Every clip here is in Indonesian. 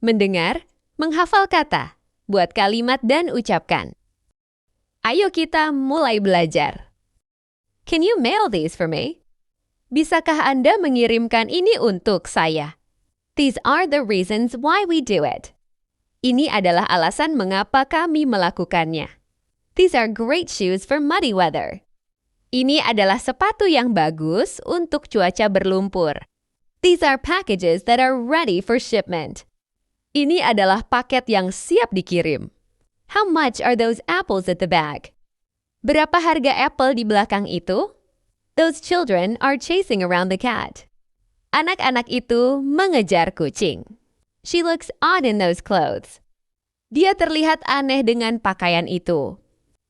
mendengar, menghafal kata, buat kalimat dan ucapkan. Ayo kita mulai belajar. Can you mail these for me? Bisakah Anda mengirimkan ini untuk saya? These are the reasons why we do it. Ini adalah alasan mengapa kami melakukannya. These are great shoes for muddy weather. Ini adalah sepatu yang bagus untuk cuaca berlumpur. These are packages that are ready for shipment. Ini adalah paket yang siap dikirim. How much are those apples at the back? Berapa harga apel di belakang itu? Those children are chasing around the cat. Anak-anak itu mengejar kucing. She looks odd in those clothes. Dia terlihat aneh dengan pakaian itu.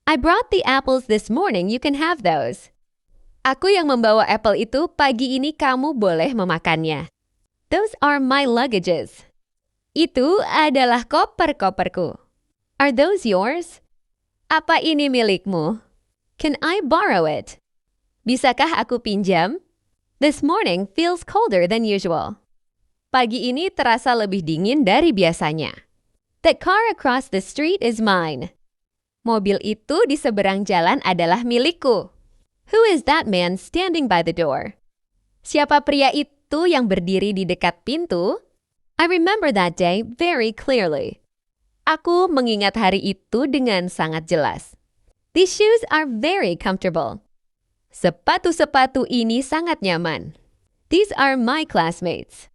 I brought the apples this morning, you can have those. Aku yang membawa apel itu, pagi ini kamu boleh memakannya. Those are my luggages. Itu adalah koper-koperku. Are those yours? Apa ini milikmu? Can I borrow it? Bisakah aku pinjam? This morning feels colder than usual. Pagi ini terasa lebih dingin dari biasanya. That car across the street is mine. Mobil itu di seberang jalan adalah milikku. Who is that man standing by the door? Siapa pria itu yang berdiri di dekat pintu? I remember that day very clearly. Aku mengingat hari itu dengan sangat jelas. These shoes are very comfortable. Sepatu-sepatu ini sangat nyaman. These are my classmates.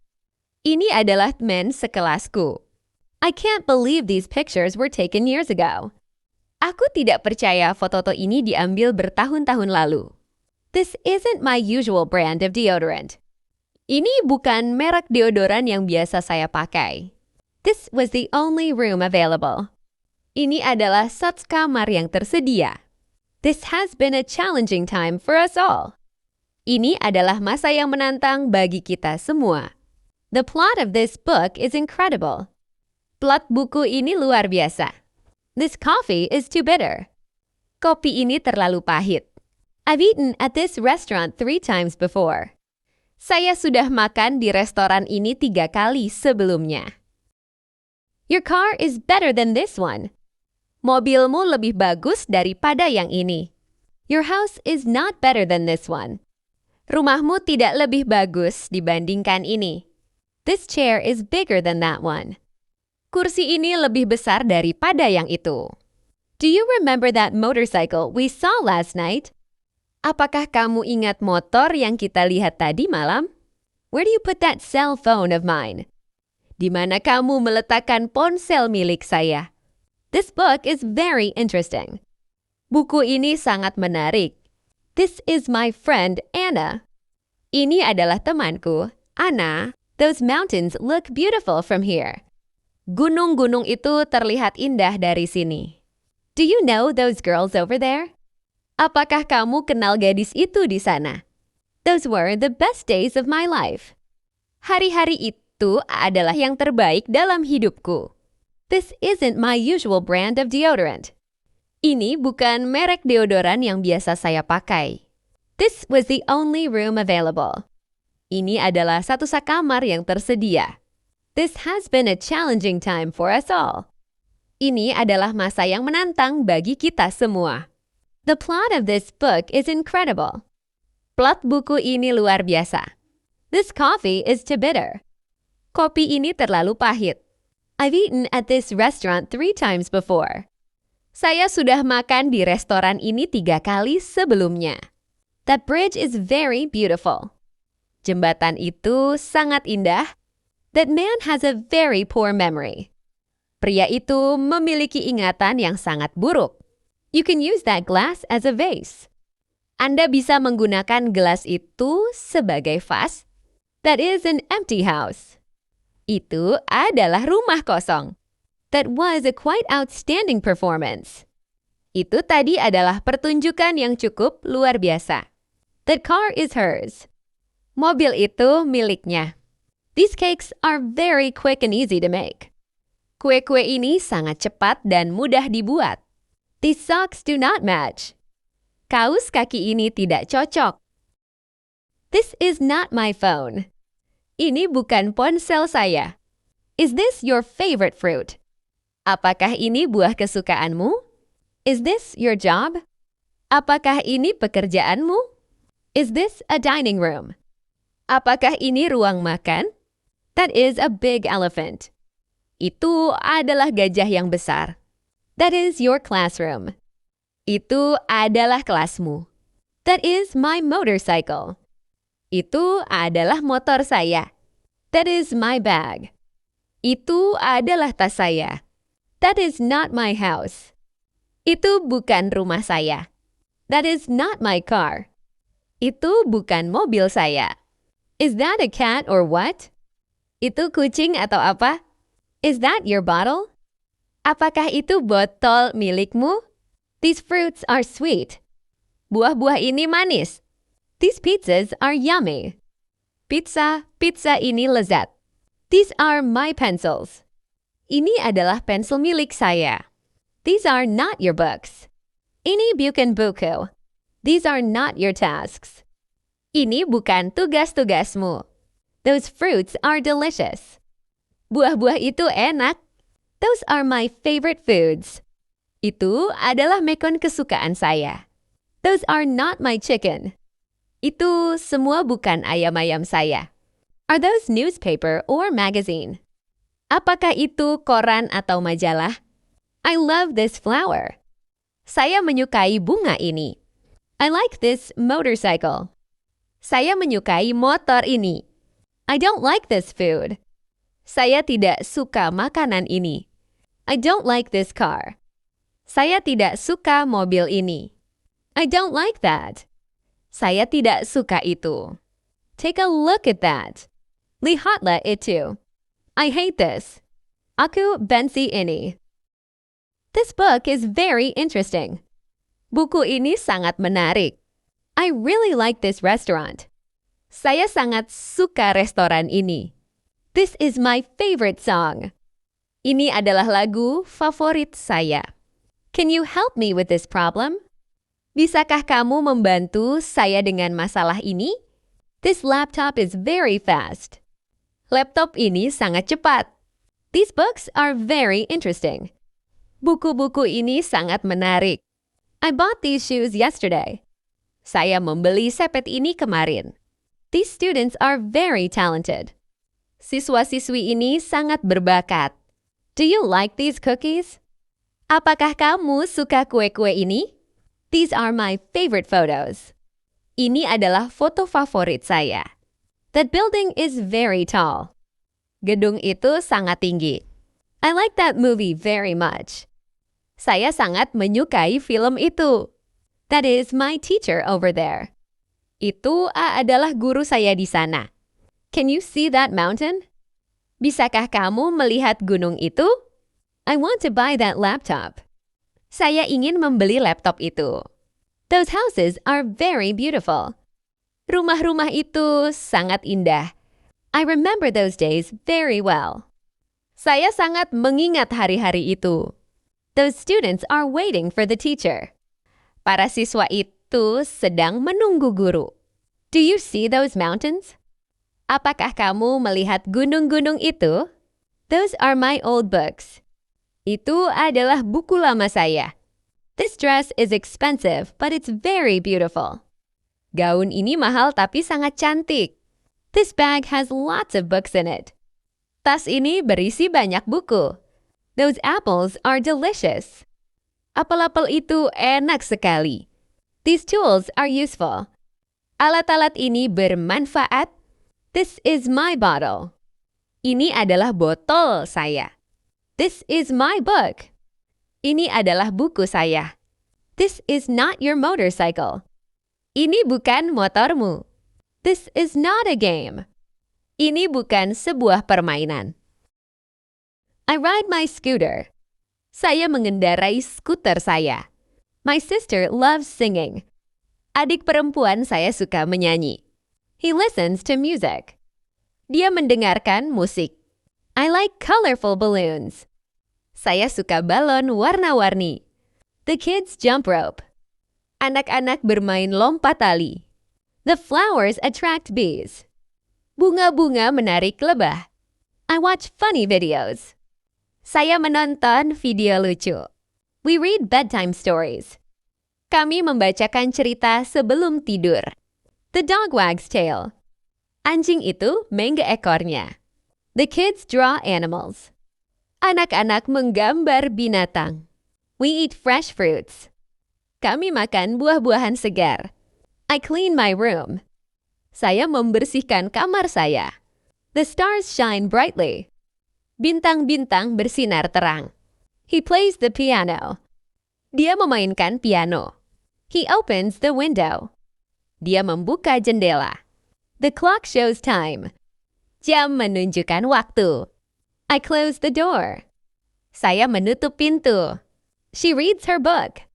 Ini adalah men sekelasku. I can't believe these pictures were taken years ago. Aku tidak percaya foto-foto ini diambil bertahun-tahun lalu. This isn't my usual brand of deodorant. Ini bukan merek deodoran yang biasa saya pakai. This was the only room available. Ini adalah satu kamar yang tersedia. This has been a challenging time for us all. Ini adalah masa yang menantang bagi kita semua. The plot of this book is incredible. Plot buku ini luar biasa. This coffee is too bitter. Kopi ini terlalu pahit. I've eaten at this restaurant 3 times before. Saya sudah makan di restoran ini 3 kali sebelumnya. Your car is better than this one. Mobilmu lebih bagus daripada yang ini. Your house is not better than this one. Rumahmu tidak lebih bagus dibandingkan ini. This chair is bigger than that one. Kursi ini lebih besar daripada yang itu. Do you remember that motorcycle we saw last night? Apakah kamu ingat motor yang kita lihat tadi malam? Where do you put that cell phone of mine? Di mana kamu meletakkan ponsel milik saya? This book is very interesting. Buku ini sangat menarik. This is my friend Anna. Ini adalah temanku, Anna. Those mountains look beautiful from here. Gunung-gunung itu terlihat indah dari sini. Do you know those girls over there? Apakah kamu kenal gadis itu di sana? Those were the best days of my life. Hari-hari itu adalah yang terbaik dalam hidupku. This isn't my usual brand of deodorant. Ini bukan merek deodoran yang biasa saya pakai. This was the only room available. Ini adalah satu kamar yang tersedia. This has been a challenging time for us all. Ini adalah masa yang menantang bagi kita semua. The plot of this book is incredible. Plot buku ini luar biasa. This coffee is too bitter. Kopi ini terlalu pahit. I've eaten at this restaurant 3 times before. Saya sudah makan di restoran ini 3 kali sebelumnya. That bridge is very beautiful. Jembatan itu sangat indah. That man has a very poor memory. Pria itu memiliki ingatan yang sangat buruk. You can use that glass as a vase. Anda bisa menggunakan gelas itu sebagai vas. That is an empty house. Itu adalah rumah kosong. That was a quite outstanding performance. Itu tadi adalah pertunjukan yang cukup luar biasa. That car is hers. Mobil itu miliknya. These cakes are very quick and easy to make. Kue-kue ini sangat cepat dan mudah dibuat. These socks do not match. Kaus kaki ini tidak cocok. This is not my phone. Ini bukan ponsel saya. Is this your favorite fruit? Apakah ini buah kesukaanmu? Is this your job? Apakah ini pekerjaanmu? Is this a dining room? Apakah ini ruang makan? That is a big elephant. Itu adalah gajah yang besar. That is your classroom. Itu adalah kelasmu. That is my motorcycle. Itu adalah motor saya. That is my bag. Itu adalah tas saya. That is not my house. Itu bukan rumah saya. That is not my car. Itu bukan mobil saya. Is that a cat or what? Itu kucing atau apa? Is that your bottle? Apakah itu botol milikmu? These fruits are sweet. Buah-buah ini manis. These pizzas are yummy. Pizza ini lezat. These are my pencils. Ini adalah pensil milik saya. These are not your books. Ini bukan buku. These are not your tasks. Ini bukan tugas-tugasmu. Those fruits are delicious. Buah-buah itu enak. Those are my favorite foods. Itu adalah mekon kesukaan saya. Those are not my chicken. Itu semua bukan ayam-ayam saya. Are those newspaper or magazine? Apakah itu koran atau majalah? I love this flower. Saya menyukai bunga ini. I like this motorcycle. Saya menyukai motor ini. I don't like this food. Saya tidak suka makanan ini. I don't like this car. Saya tidak suka mobil ini. I don't like that. Saya tidak suka itu. Take a look at that. Lihatlah itu. I hate this. Aku benci ini. This book is very interesting. Buku ini sangat menarik. I really like this restaurant. Saya sangat suka restoran ini. This is my favorite song. Ini adalah lagu favorit saya. Can you help me with this problem? Bisakah kamu membantu saya dengan masalah ini? This laptop is very fast. Laptop ini sangat cepat. These books are very interesting. Buku-buku ini sangat menarik. I bought these shoes yesterday. Saya membeli sepet ini kemarin. These students are very talented. Siswa-siswi ini sangat berbakat. Do you like these cookies? Apakah kamu suka kue-kue ini? These are my favorite photos. Ini adalah foto favorit saya. That building is very tall. Gedung itu sangat tinggi. I like that movie very much. Saya sangat menyukai film itu. That is my teacher over there. Itu adalah guru saya di sana. Can you see that mountain? Bisakah kamu melihat gunung itu? I want to buy that laptop. Saya ingin membeli laptop itu. Those houses are very beautiful. Rumah-rumah itu sangat indah. I remember those days very well. Saya sangat mengingat hari-hari itu. Those students are waiting for the teacher. Para siswa itu sedang menunggu guru. Do you see those mountains? Apakah kamu melihat gunung-gunung itu? Those are my old books. Itu adalah buku lama saya. This dress is expensive, but it's very beautiful. Gaun ini mahal tapi sangat cantik. This bag has lots of books in it. Tas ini berisi banyak buku. Those apples are delicious. Apel-apel itu enak sekali. These tools are useful. Alat-alat ini bermanfaat. This is my bottle. Ini adalah botol saya. This is my book. Ini adalah buku saya. This is not your motorcycle. Ini bukan motormu. This is not a game. Ini bukan sebuah permainan. I ride my scooter. Saya mengendarai skuter saya. My sister loves singing. Adik perempuan saya suka menyanyi. He listens to music. Dia mendengarkan musik. I like colorful balloons. Saya suka balon warna-warni. The kids jump rope. Anak-anak bermain lompat tali. The flowers attract bees. Bunga-bunga menarik lebah. I watch funny videos. Saya menonton video lucu. We read bedtime stories. Kami membacakan cerita sebelum tidur. The dog wags tail. Anjing itu mengge ekornya. The kids draw animals. Anak-anak menggambar binatang. We eat fresh fruits. Kami makan buah-buahan segar. I clean my room. Saya membersihkan kamar saya. The stars shine brightly. Bintang-bintang bersinar terang. He plays the piano. Dia memainkan piano. He opens the window. Dia membuka jendela. The clock shows time. Jam menunjukkan waktu. I close the door. Saya menutup pintu. She reads her book.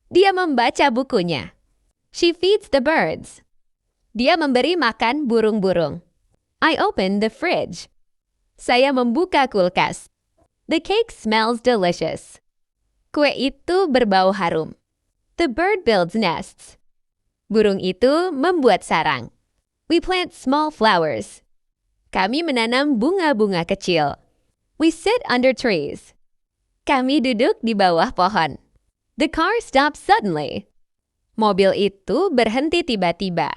Dia membaca bukunya. She feeds the birds. Dia memberi makan burung-burung. I open the fridge. Saya membuka kulkas. The cake smells delicious. Kue itu berbau harum. The bird builds nests. Burung itu membuat sarang. We plant small flowers. Kami menanam bunga-bunga kecil. We sit under trees. Kami duduk di bawah pohon. The car stops suddenly. Mobil itu berhenti tiba-tiba.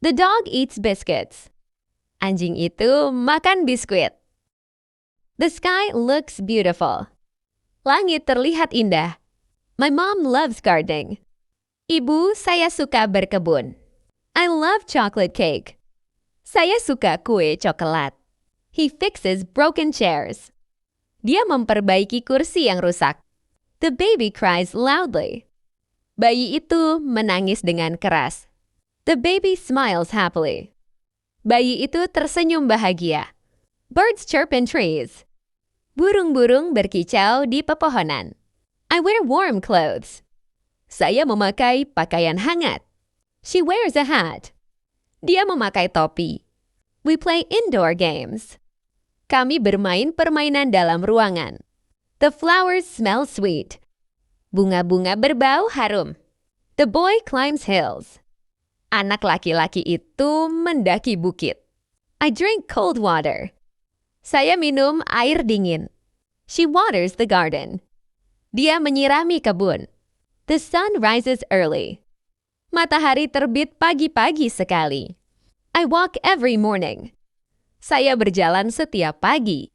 The dog eats biscuits. Anjing itu makan biskuit. The sky looks beautiful. Langit terlihat indah. My mom loves gardening. Ibu, saya suka berkebun. I love chocolate cake. Saya suka kue coklat. He fixes broken chairs. Dia memperbaiki kursi yang rusak. The baby cries loudly. Bayi itu menangis dengan keras. The baby smiles happily. Bayi itu tersenyum bahagia. Birds chirp in trees. Burung-burung berkicau di pepohonan. I wear warm clothes. Saya memakai pakaian hangat. She wears a hat. Dia memakai topi. We play indoor games. Kami bermain permainan dalam ruangan. The flowers smell sweet. Bunga-bunga berbau harum. The boy climbs hills. Anak laki-laki itu mendaki bukit. I drink cold water. Saya minum air dingin. She waters the garden. Dia menyirami kebun. The sun rises early. Matahari terbit pagi-pagi sekali. I walk every morning. Saya berjalan setiap pagi.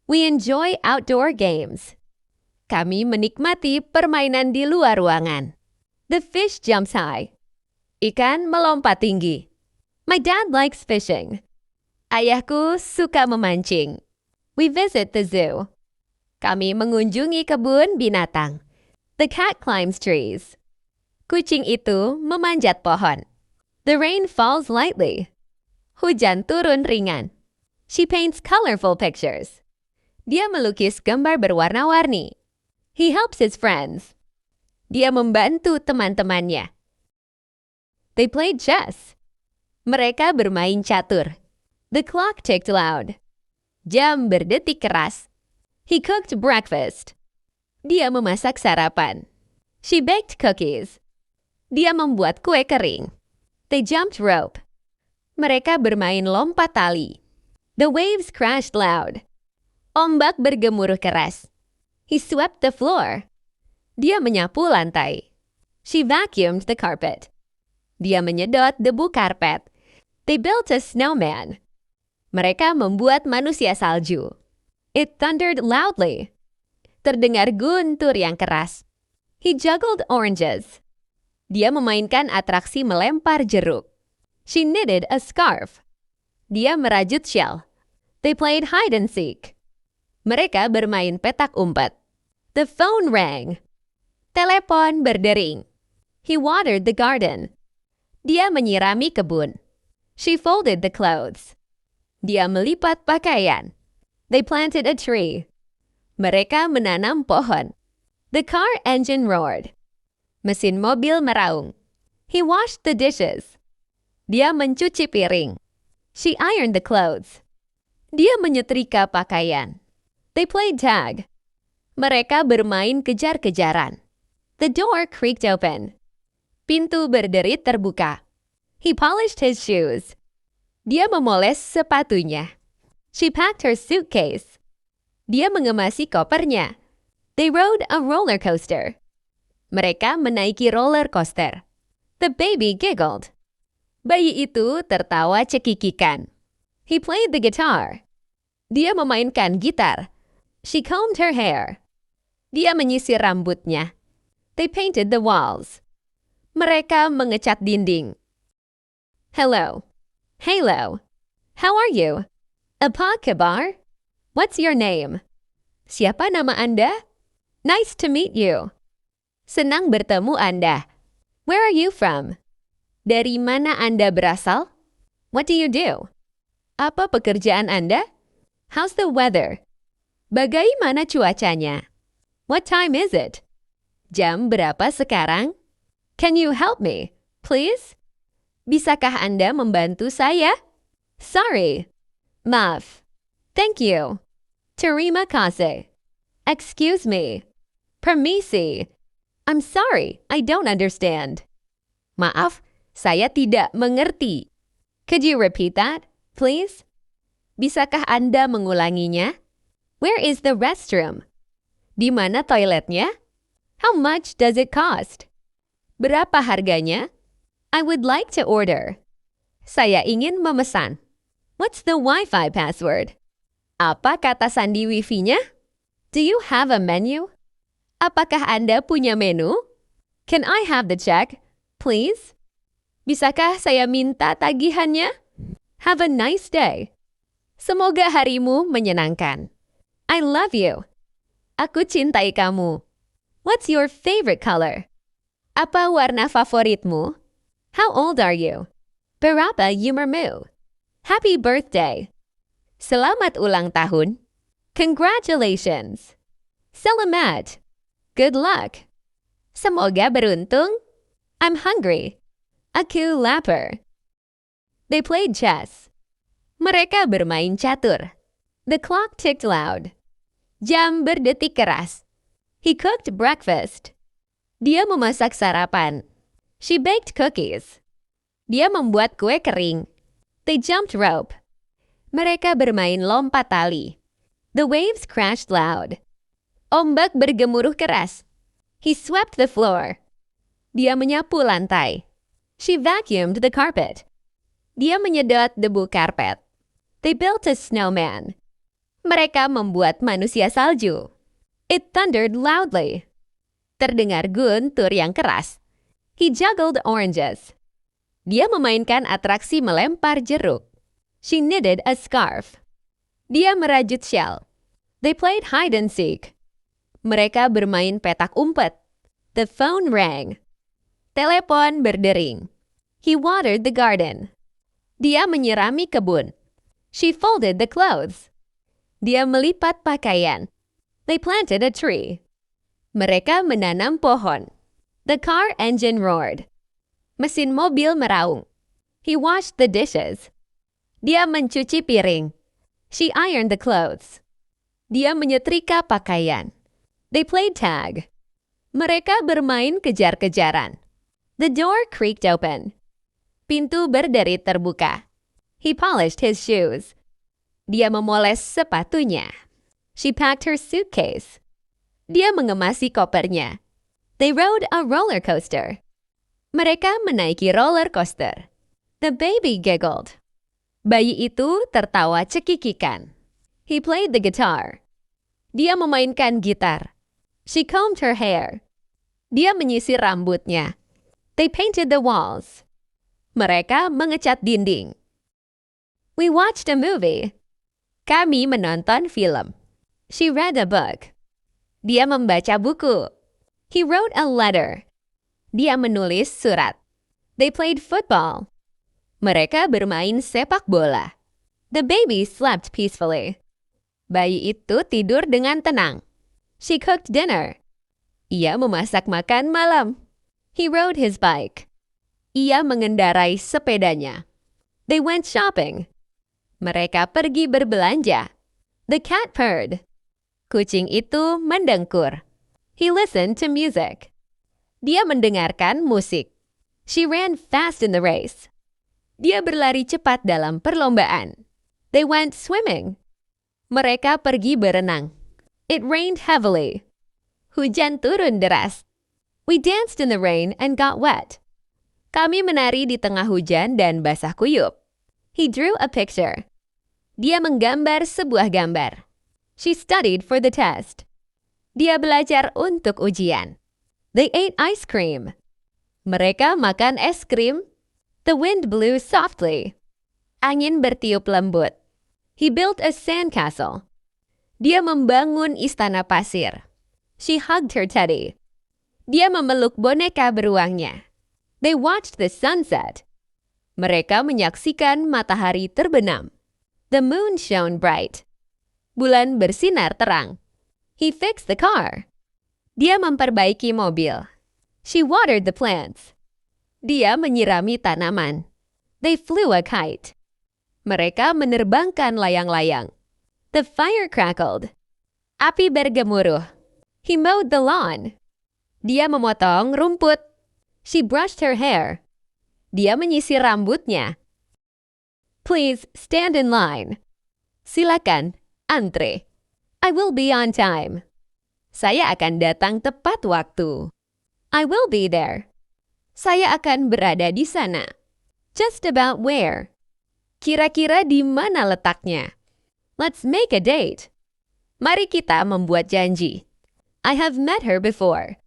We enjoy outdoor games. Kami menikmati permainan di luar ruangan. The fish jumps high. Ikan melompat tinggi. My dad likes fishing. Ayahku suka memancing. We visit the zoo. Kami mengunjungi kebun binatang. The cat climbs trees. Kucing itu memanjat pohon. The rain falls lightly. Hujan turun ringan. She paints colorful pictures. Dia melukis gambar berwarna-warni. He helps his friends. Dia membantu teman-temannya. They played chess. Mereka bermain catur. The clock ticked loud. Jam berdetik keras. He cooked breakfast. Dia memasak sarapan. She baked cookies. Dia membuat kue kering. They jumped rope. Mereka bermain lompat tali. The waves crashed loud. Ombak bergemuruh keras. He swept the floor. Dia menyapu lantai. She vacuumed the carpet. Dia menyedot debu karpet. They built a snowman. Mereka membuat manusia salju. It thundered loudly. Terdengar guntur yang keras. He juggled oranges. Dia memainkan atraksi melempar jeruk. She knitted a scarf. Dia merajut shell. They played hide and seek. Mereka bermain petak umpet. The phone rang. Telepon berdering. He watered the garden. Dia menyirami kebun. She folded the clothes. Dia melipat pakaian. They planted a tree. Mereka menanam pohon. The car engine roared. Mesin mobil meraung. He washed the dishes. Dia mencuci piring. She ironed the clothes. Dia menyetrika pakaian. They played tag. Mereka bermain kejar-kejaran. The door creaked open. Pintu berderit terbuka. He polished his shoes. Dia memoles sepatunya. She packed her suitcase. Dia mengemasi kopernya. They rode a roller coaster. Mereka menaiki roller coaster. The baby giggled. Bayi itu tertawa cekikikan. He played the guitar. Dia memainkan gitar. She combed her hair. Dia menyisir rambutnya. They painted the walls. Mereka mengecat dinding. Hello. Hello. How are you? Apa kabar? What's your name? Siapa nama Anda? Nice to meet you. Senang bertemu Anda. Where are you from? Dari mana Anda berasal? What do you do? Apa pekerjaan Anda? How's the weather? Bagaimana cuacanya? What time is it? Jam berapa sekarang? Can you help me, please? Bisakah Anda membantu saya? Sorry. Maaf. Thank you. Terima kasih. Excuse me. Permisi. I'm sorry, I don't understand. Maaf, saya tidak mengerti. Could you repeat that, please? Bisakah Anda mengulanginya? Where is the restroom? Di mana toiletnya? How much does it cost? Berapa harganya? I would like to order. Saya ingin memesan. What's the Wi-Fi password? Apa kata sandi Wi-Fi-nya? Do you have a menu? Apakah Anda punya menu? Can I have the check, please? Bisakah saya minta tagihannya? Have a nice day. Semoga harimu menyenangkan. I love you. Aku cintai kamu. What's your favorite color? Apa warna favoritmu? How old are you? Berapa umurmu? Happy birthday. Selamat ulang tahun. Congratulations. Selamat. Good luck. Semoga beruntung. I'm hungry. Aku lapar. They played chess. Mereka bermain catur. The clock ticked loud. Jam berdetik keras. He cooked breakfast. Dia memasak sarapan. She baked cookies. Dia membuat kue kering. They jumped rope. Mereka bermain lompat tali. The waves crashed loud. Ombak bergemuruh keras. He swept the floor. Dia menyapu lantai. She vacuumed the carpet. Dia menyedot debu karpet. They built a snowman. Mereka membuat manusia salju. It thundered loudly. Terdengar guntur yang keras. He juggled oranges. Dia memainkan atraksi melempar jeruk. She knitted a scarf. Dia merajut shell. They played hide and seek. Mereka bermain petak umpet. The phone rang. Telepon berdering. He watered the garden. Dia menyirami kebun. She folded the clothes. Dia melipat pakaian. They planted a tree. Mereka menanam pohon. The car engine roared. Mesin mobil meraung. He washed the dishes. Dia mencuci piring. She ironed the clothes. Dia menyetrika pakaian. They played tag. Mereka bermain kejar-kejaran. The door creaked open. Pintu berderit terbuka. He polished his shoes. Dia memoles sepatunya. She packed her suitcase. Dia mengemasi kopernya. They rode a roller coaster. Mereka menaiki roller coaster. The baby giggled. Bayi itu tertawa cekikikan. He played the guitar. Dia memainkan gitar. She combed her hair. Dia menyisir rambutnya. They painted the walls. Mereka mengecat dinding. We watched a movie. Kami menonton film. She read a book. Dia membaca buku. He wrote a letter. Dia menulis surat. They played football. Mereka bermain sepak bola. The baby slept peacefully. Bayi itu tidur dengan tenang. She cooked dinner. Ia memasak makan malam. He rode his bike. Ia mengendarai sepedanya. They went shopping. Mereka pergi berbelanja. The cat purred. Kucing itu mendengkur. He listened to music. Dia mendengarkan musik. She ran fast in the race. Dia berlari cepat dalam perlombaan. They went swimming. Mereka pergi berenang. It rained heavily. Hujan turun deras. We danced in the rain and got wet. Kami menari di tengah hujan dan basah kuyup. He drew a picture. Dia menggambar sebuah gambar. She studied for the test. Dia belajar untuk ujian. They ate ice cream. Mereka makan es krim. The wind blew softly. Angin bertiup lembut. He built a sandcastle. Dia membangun istana pasir. She hugged her teddy. Dia memeluk boneka beruangnya. They watched the sunset. Mereka menyaksikan matahari terbenam. The moon shone bright. Bulan bersinar terang. He fixed the car. Dia memperbaiki mobil. She watered the plants. Dia menyirami tanaman. They flew a kite. Mereka menerbangkan layang-layang. The fire crackled. Api bergemuruh. He mowed the lawn. Dia memotong rumput. She brushed her hair. Dia menyisir rambutnya. Please stand in line. Silakan, antre. I will be on time. Saya akan datang tepat waktu. I will be there. Saya akan berada di sana. Just about where? Kira-kira di mana letaknya? Let's make a date. Mari kita membuat janji. I have met her before.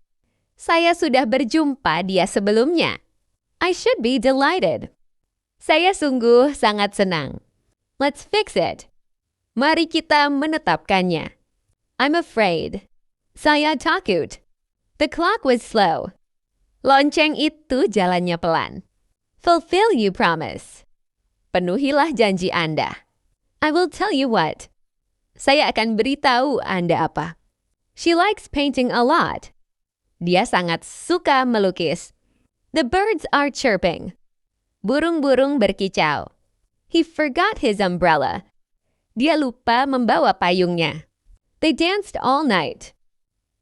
Saya sudah berjumpa dia sebelumnya. I should be delighted. Saya sungguh sangat senang. Let's fix it. Mari kita menetapkannya. I'm afraid. Saya takut. The clock was slow. Lonceng itu jalannya pelan. Fulfill you promise. Penuhilah janji Anda. I will tell you what. Saya akan beritahu Anda apa. She likes painting a lot. Dia sangat suka melukis. The birds are chirping. Burung-burung berkicau. He forgot his umbrella. Dia lupa membawa payungnya. They danced all night.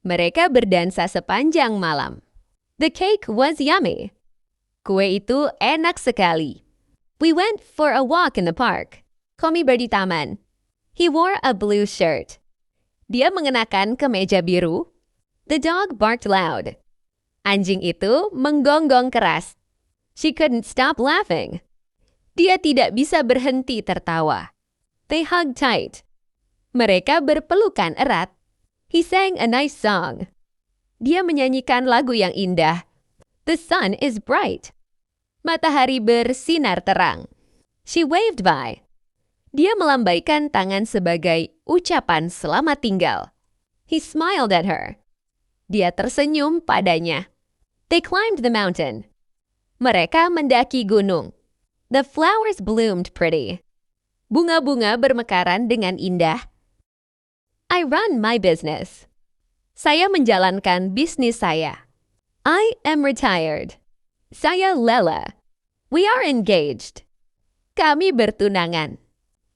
Mereka berdansa sepanjang malam. The cake was yummy. Kue itu enak sekali. We went for a walk in the park. Kami di taman. He wore a blue shirt. Dia mengenakan kemeja biru. The dog barked loud. Anjing itu menggonggong keras. She couldn't stop laughing. Dia tidak bisa berhenti tertawa. They hugged tight. Mereka berpelukan erat. He sang a nice song. Dia menyanyikan lagu yang indah. The sun is bright. Matahari bersinar terang. She waved by. Dia melambaikan tangan sebagai ucapan selamat tinggal. He smiled at her. Dia tersenyum padanya. They climbed the mountain. Mereka mendaki gunung. The flowers bloomed pretty. Bunga-bunga bermekaran dengan indah. I run my business. Saya menjalankan bisnis saya. I am retired. Saya Lela. We are engaged. Kami bertunangan.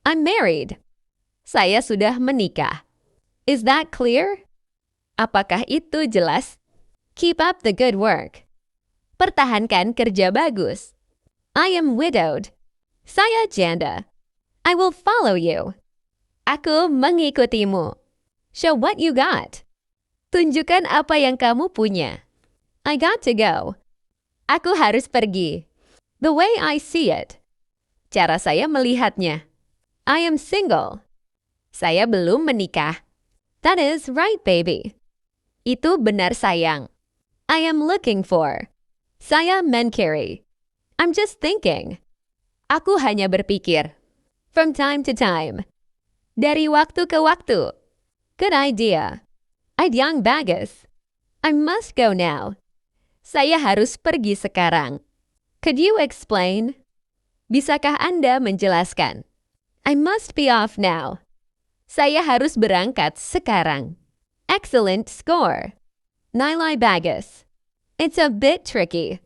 I'm married. Saya sudah menikah. Is that clear? Apakah itu jelas? Keep up the good work. Pertahankan kerja bagus. I am widowed. Saya janda. I will follow you. Aku mengikutimu. Show what you got. Tunjukkan apa yang kamu punya. I got to go. Aku harus pergi. The way I see it. Cara saya melihatnya. I am single. Saya belum menikah. That is right, baby. Itu benar, sayang. I am looking for. Saya mencari. I'm just thinking. Aku hanya berpikir. From time to time. Dari waktu ke waktu. Good idea. I'd young bagus. I must go now. Saya harus pergi sekarang. Could you explain? Bisakah Anda menjelaskan? I must be off now. Saya harus berangkat sekarang. Excellent score. Nilai bagus. It's a bit tricky.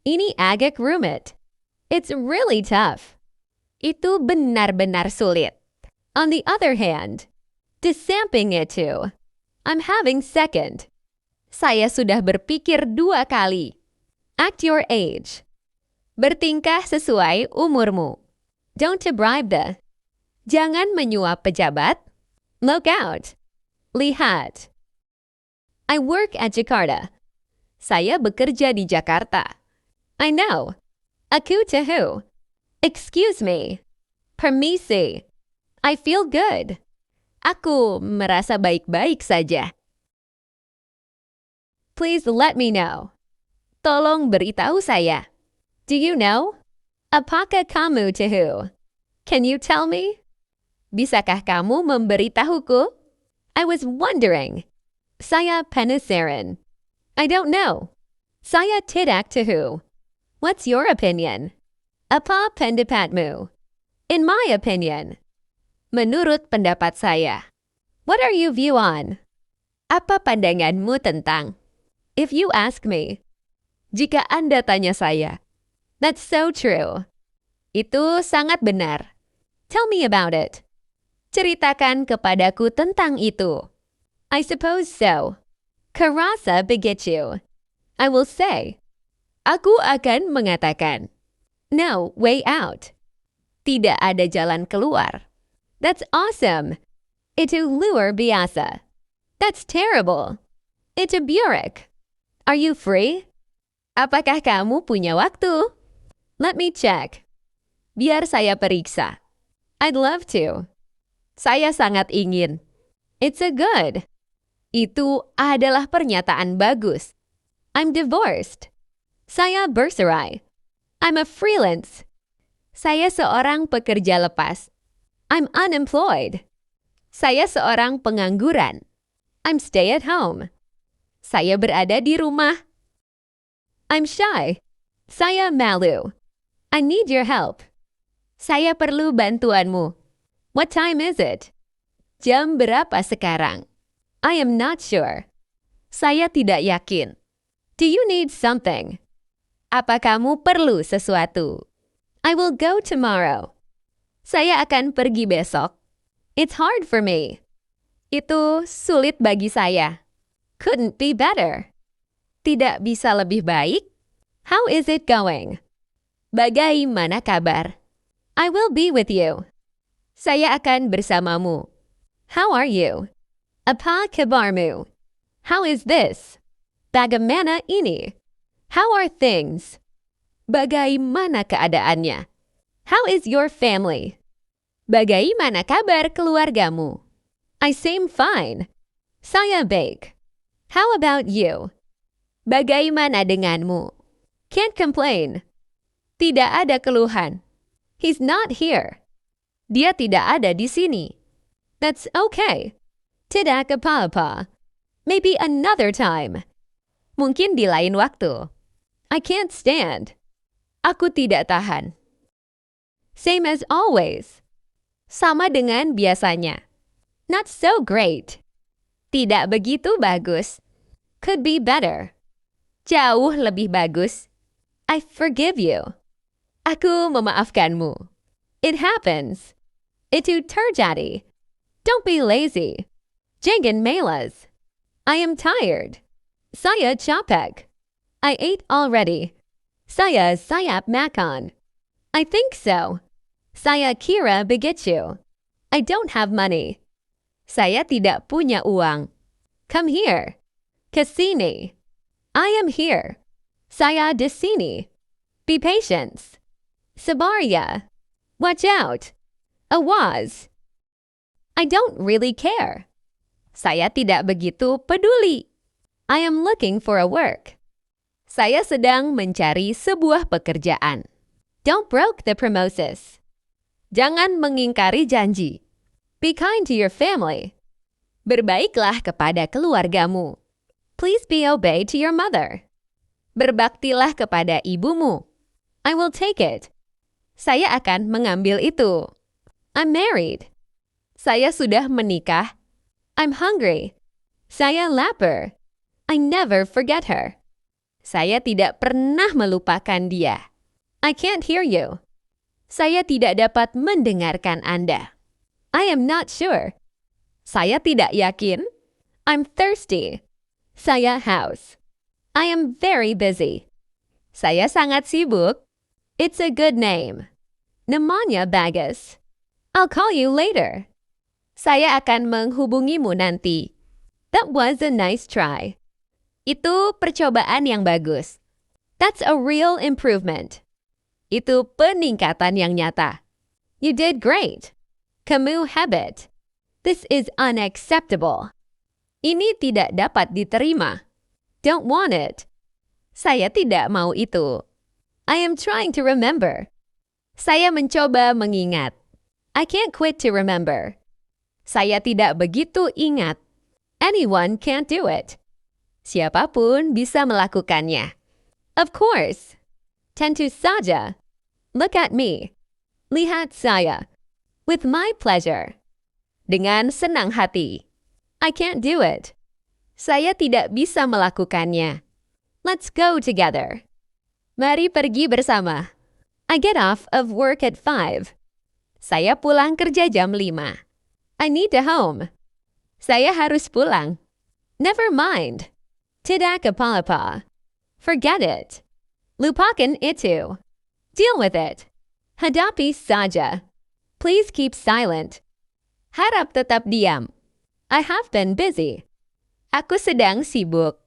Ini agak rumit. It's really tough. Itu benar-benar sulit. On the other hand, di samping itu, I'm having second. Saya sudah berpikir 2 kali. Act your age. Bertingkah sesuai umurmu. Don't bribe the. Jangan menyuap pejabat. Look out. Lihat. I work at Jakarta. Saya bekerja di Jakarta. I know. Aku tahu. Excuse me. Permisi. I feel good. Aku merasa baik-baik saja. Please let me know. Tolong beritahu saya. Do you know? Apakah kamu tahu? Can you tell me? Bisakah kamu memberitahuku? I was wondering. Saya penasaran. I don't know. Saya tidak tahu. What's your opinion? Apa pendapatmu? In my opinion. Menurut pendapat saya. What are you view on? Apa pandanganmu tentang? If you ask me. Jika Anda tanya saya. That's so true. Itu sangat benar. Tell me about it. Ceritakan kepadaku tentang itu. I suppose so. Kerasa begitu. I will say. Aku akan mengatakan. No way out. Tidak ada jalan keluar. That's awesome. Itu luar biasa. That's terrible. Itu buruk. Are you free? Apakah kamu punya waktu? Let me check. Biar saya periksa. I'd love to. Saya sangat ingin. It's a good. Itu adalah pernyataan bagus. I'm divorced. Saya bercerai. I'm a freelance. Saya seorang pekerja lepas. I'm unemployed. Saya seorang pengangguran. I'm stay at home. Saya berada di rumah. I'm shy. Saya malu. I need your help. Saya perlu bantuanmu. What time is it? Jam berapa sekarang? I am not sure. Saya tidak yakin. Do you need something? Apa kamu perlu sesuatu? I will go tomorrow. Saya akan pergi besok. It's hard for me. Itu sulit bagi saya. Couldn't be better. Tidak bisa lebih baik? How is it going? Bagaimana kabar? I will be with you. Saya akan bersamamu. How are you? Apa kabarmu? How is this? Bagaimana ini? How are things? Bagaimana keadaannya? How is your family? Bagaimana kabar keluargamu? I seem fine. Saya baik. How about you? Bagaimana denganmu? Can't complain. Tidak ada keluhan. He's not here. Dia tidak ada di sini. That's okay. Tidak apa-apa. Maybe another time. Mungkin di lain waktu. I can't stand. Aku tidak tahan. Same as always. Sama dengan biasanya. Not so great. Tidak begitu bagus. Could be better. Jauh lebih bagus. I forgive you. Aku memaafkanmu. It happens. Itu terjadi. Don't be lazy. Jangan malas. I am tired. Saya capek. I ate already. Saya siap makan. I think so. Saya kira begitu. I don't have money. Saya tidak punya uang. Come here. Kesini. I am here. Saya di sini. Be patient. Sabar ya. Watch out. Awas. I don't really care. Saya tidak begitu peduli. I am looking for a work. Saya sedang mencari sebuah pekerjaan. Don't broke the promises. Jangan mengingkari janji. Be kind to your family. Berbaiklah kepada keluargamu. Please be obey to your mother. Berbaktilah kepada ibumu. I will take it. Saya akan mengambil itu. I'm married. Saya sudah menikah. I'm hungry. Saya lapar. I never forget her. Saya tidak pernah melupakan dia. I can't hear you. Saya tidak dapat mendengarkan Anda. I am not sure. Saya tidak yakin. I'm thirsty. Saya haus. I am very busy. Saya sangat sibuk. It's a good name. Namanya bagus. I'll call you later. Saya akan menghubungimu nanti. That was a nice try. Itu percobaan yang bagus. That's a real improvement. Itu peningkatan yang nyata. You did great. Kamu hebat. This is unacceptable. Ini tidak dapat diterima. Don't want it. Saya tidak mau itu. I am trying to remember. Saya mencoba mengingat. I can't quit to remember. Saya tidak begitu ingat. Anyone can't do it. Siapapun bisa melakukannya. Of course. Tentu saja. Look at me. Lihat saya. With my pleasure. Dengan senang hati. I can't do it. Saya tidak bisa melakukannya. Let's go together. Mari pergi bersama. I get off of work at 5. Saya pulang kerja jam 5. I need to home. Saya harus pulang. Never mind. Tidak apa-apa. Forget it. Lupakan itu. Deal with it. Hadapi saja. Please keep silent. Harap tetap diam. I have been busy. Aku sedang sibuk.